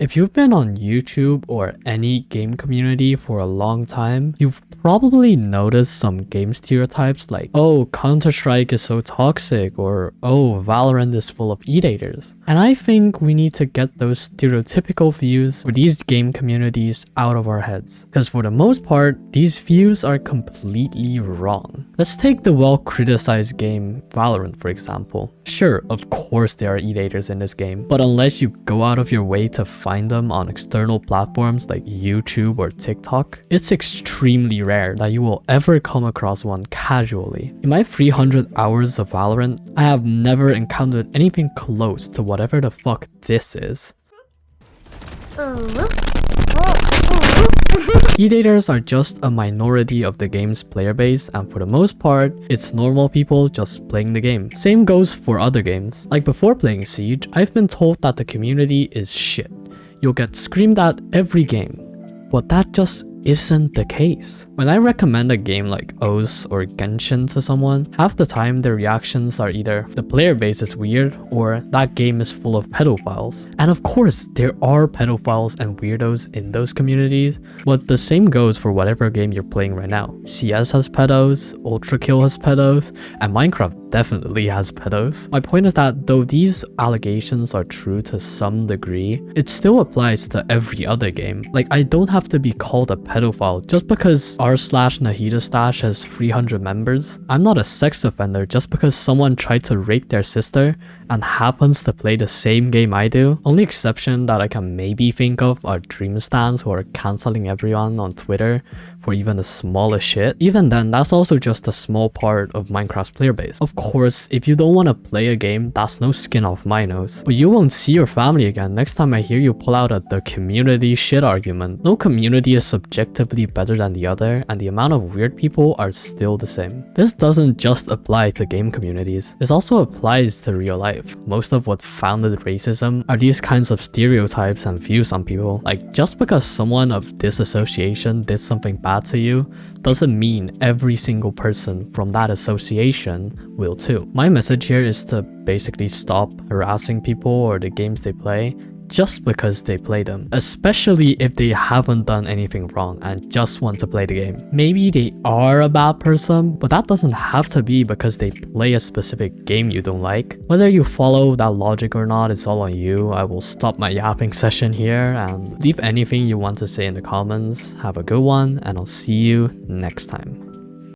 If you've been on YouTube or any game community for a long time, you've probably noticed some game stereotypes like, oh, Counter-Strike is so toxic, or oh, Valorant is full of eat-aters. And I think we need to get those stereotypical views for these game communities out of our heads. Because for the most part, these views are completely wrong. Let's take the well-criticized game Valorant for example. Sure, of course there are eat-aters in this game, but unless you go out of your way to find them on external platforms like YouTube or TikTok, it's extremely rare that you will ever come across one casually. In my 300 hours of Valorant, I have never encountered anything close to whatever the fuck this is. Eat-aters are just a minority of the game's player base, and for the most part, it's normal people just playing the game. Same goes for other games. Like before playing Siege, I've been told that the community is shit. You'll get screamed at every game. But that just isn't the case. When I recommend a game like O's or Genshin to someone, half the time their reactions are either the player base is weird or that game is full of pedophiles. And of course, there are pedophiles and weirdos in those communities, but the same goes for whatever game you're playing right now. CS has pedos, Ultrakill has pedos, and Minecraft definitely has pedos. My point is that though these allegations are true to some degree, it still applies to every other game. Like, I don't have to be called a pedophile just because r/Nahida Stash has 300 members. I'm not a sex offender just because someone tried to rape their sister and happens to play the same game I do. Only exception that I can maybe think of are Dreamstans who are cancelling everyone on Twitter for even the smallest shit. Even then, that's also just a small part of Minecraft's player base. Of course, if you don't want to play a game, that's no skin off my nose. But you won't see your family again next time I hear you pull out the community shit argument. No community is subjectively better than the other, and the amount of weird people are still the same. This doesn't just apply to game communities. This also applies to real life. Most of what founded racism are these kinds of stereotypes and views on people. Like, just because someone of this association did something bad to you doesn't mean every single person from that association will too. My message here is to basically stop harassing people or the games they play just because they play them, especially if they haven't done anything wrong and just want to play the game. Maybe they are a bad person, but that doesn't have to be because they play a specific game you don't like. Whether you follow that logic or not, it's all on you. I will stop my yapping session here and leave anything you want to say in the comments. Have a good one, and I'll see you next time.